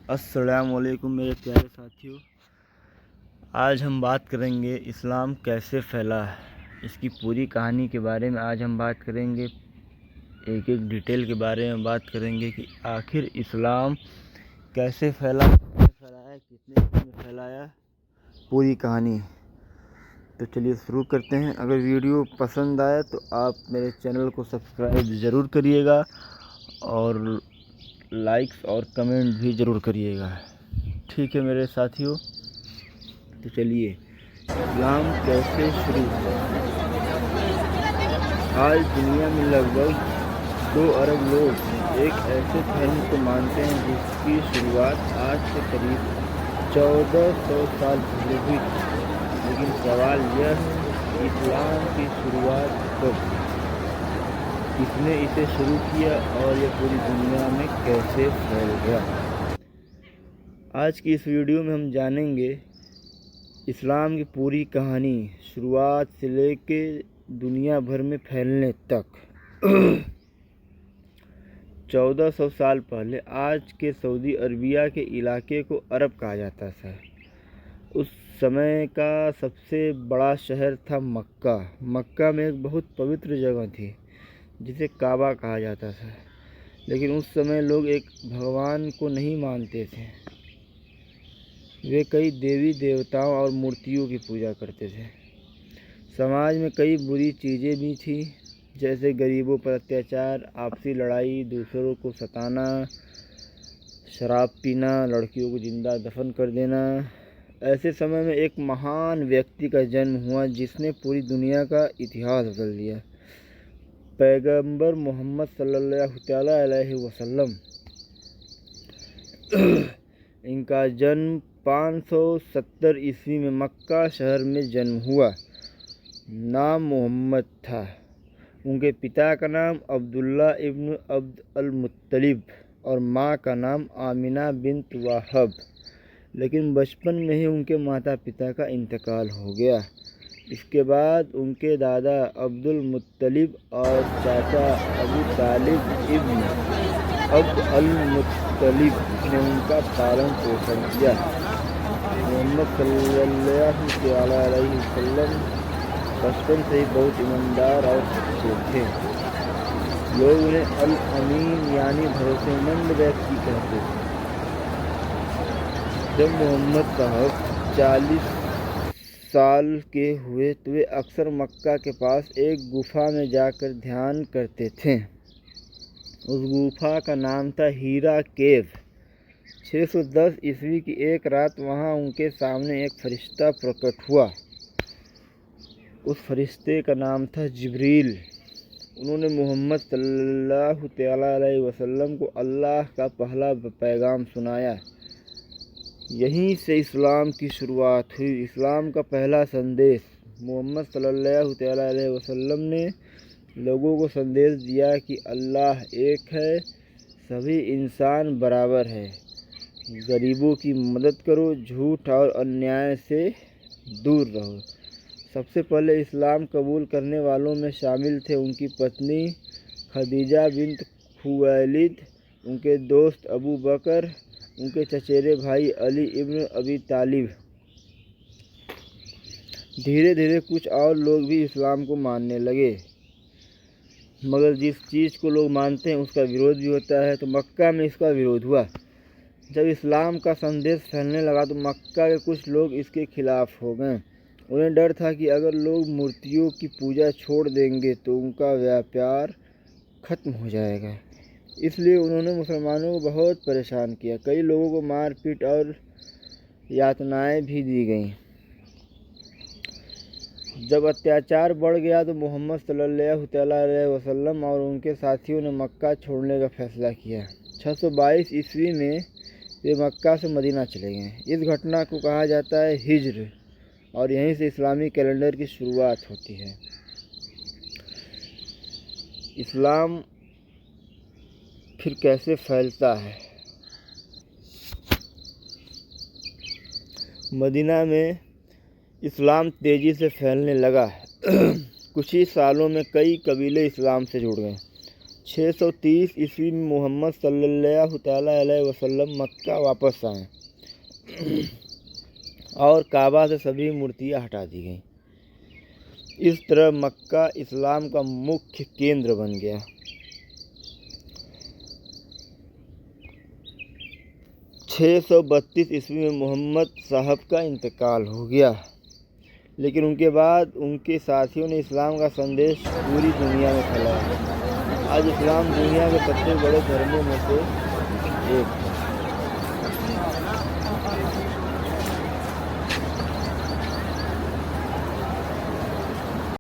السلام علیکم میرے پیارے ساتھیوں، آج ہم بات کریں گے اسلام کیسے پھیلا ہے۔ اس کی پوری کہانی کے بارے میں آج ہم بات کریں گے، ایک ایک ڈیٹیل کے بارے میں بات کریں گے کہ آخر اسلام کیسے پھیلایا، کتنے میں پھیلایا، پوری کہانی۔ تو چلیے شروع کرتے ہیں۔ اگر ویڈیو پسند آئے تو آپ میرے چینل کو سبسکرائب ضرور کریے گا اور لائکس اور کمنٹ بھی ضرور کریے گا، ٹھیک ہے میرے ساتھیوں۔ تو چلیے اسلام کیسے شروع ہوا۔ آج دنیا میں لگ بھگ 2 ارب لوگ ایک ایسے دھرم کو مانتے ہیں جس کی شروعات آج سے قریب 1400 سال پہلے ہوئی تھی۔ لیکن سوال یہ ہے کہ اسلام کی شروعات کب ہوئی، کس نے اسے شروع کیا اور یہ پوری دنیا میں کیسے پھیل گیا۔ آج کی اس ویڈیو میں ہم جانیں گے اسلام کی پوری کہانی، شروعات سے لے کے دنیا بھر میں پھیلنے تک۔ 1400 سال پہلے آج کے سعودی عربیہ کے علاقے کو عرب کہا جاتا تھا۔ اس سمے کا سب سے بڑا شہر تھا مکہ۔ مکہ میں ایک بہت پوتر جگہ تھی جسے کعبہ کہا جاتا تھا، لیکن اس سمے لوگ ایک بھگوان کو نہیں مانتے تھے۔ وہ کئی دیوی دیوتاؤں اور مورتیوں کی پوجا کرتے تھے۔ سماج میں کئی بری چیزیں بھی تھیں، جیسے غریبوں پر اتیاچار، آپسی لڑائی، دوسروں کو ستانا، شراب پینا، لڑکیوں کو زندہ دفن کر دینا۔ ایسے سمے میں ایک مہان ویکتی کا جنم ہوا جس نے پوری دنیا کا اتہاس بدل دیا۔ پیغمبر محمد صلی اللہ علیہ وسلم۔ ان کا جنم 570 عیسوی میں مکہ شہر میں جنم ہوا۔ نام محمد تھا۔ ان کے پتا کا نام عبداللہ ابن عبد المطلب اور ماں کا نام آمنہ بنت وہب، لیکن بچپن میں ہی ان کے ماتا پتا کا انتقال ہو گیا۔ اس کے بعد ان کے دادا عبد المطلب اور چاچا ابو طالب ابن عبد المطلب نے ان کا پالن پوشن کیا۔ محمد صلی اللہ علیہ وسلم بچپن سے ہی بہت ایماندار اور سچے تھے۔ لوگ انہیں الامین یعنی بھروسے مند ویکتی کہتے تھے۔ جب محمد صاحب 40 سال کے ہوئے تو وہ اکثر مکہ کے پاس ایک گفا میں جا کر دھیان کرتے تھے۔ اس گفا کا نام تھا ہیرا کیو۔ 610 عیسوی کی ایک رات وہاں ان کے سامنے ایک فرشتہ پرکٹ ہوا۔ اس فرشتے کا نام تھا جبریل۔ انہوں نے محمد صلی اللہ علیہ وسلم کو اللہ کا پہلا پیغام سنایا۔ یہیں سے اسلام کی شروعات ہوئی۔ اسلام کا پہلا سندیش۔ محمد صلی اللہ علیہ وسلم نے لوگوں کو سندیش دیا کہ اللہ ایک ہے، سبھی انسان برابر ہیں، غریبوں کی مدد کرو، جھوٹ اور انیائے سے دور رہو۔ سب سے پہلے اسلام قبول کرنے والوں میں شامل تھے ان کی پتنی خدیجہ بنت خویلد، ان کے دوست ابو بکر، ان کے چچیرے بھائی علی ابن ابی طالب۔ دھیرے دھیرے کچھ اور لوگ بھی اسلام کو ماننے لگے، مگر جس چیز کو لوگ مانتے ہیں اس کا وروଧ بھی ہوتا ہے، تو مکہ میں اس کا وروଧ ہوا۔ جب اسلام کا سندیش پھیلنے لگا تو مکہ کے کچھ لوگ اس کے خلاف ہو گئے۔ انہیں ڈر تھا کہ اگر لوگ مورتیوں کی پوجا چھوڑ دیں گے تو ان کا ویاپار ختم ہو جائے گا۔ اس لیے انہوں نے مسلمانوں کو بہت پریشان کیا۔ کئی لوگوں کو مار پیٹ اور یاتنائیں بھی دی گئیں۔ جب اتیاچار بڑھ گیا تو محمد صلی اللہ علیہ وسلم اور ان کے ساتھیوں نے مکہ چھوڑنے کا فیصلہ کیا۔ 622 عیسوی میں وہ مکہ سے مدینہ چلے گئے۔ اس گھٹنا کو کہا جاتا ہے ہجر، اور یہیں سے اسلامی کیلنڈر کی شروعات ہوتی ہے۔ اسلام پھر کیسے پھیلتا ہے۔ مدینہ میں اسلام تیزی سے پھیلنے لگا۔ کچھ ہی سالوں میں کئی قبیلے اسلام سے جڑ گئے۔ 630 عیسوی میں محمد صلی اللہ تعالیٰ علیہ وسلم مکہ واپس آئے اور کعبہ سے سبھی مورتیاں ہٹا دی گئیں۔ اس طرح مکہ اسلام کا مکھ کیندر بن گیا۔ 632 عیسوی میں محمد صاحب کا انتقال ہو گیا، لیکن ان کے بعد ان کے ساتھیوں نے اسلام کا سندیش پوری دنیا میں پھیلایا۔ آج اسلام دنیا کے سب سے بڑے دھرموں میں سے ایک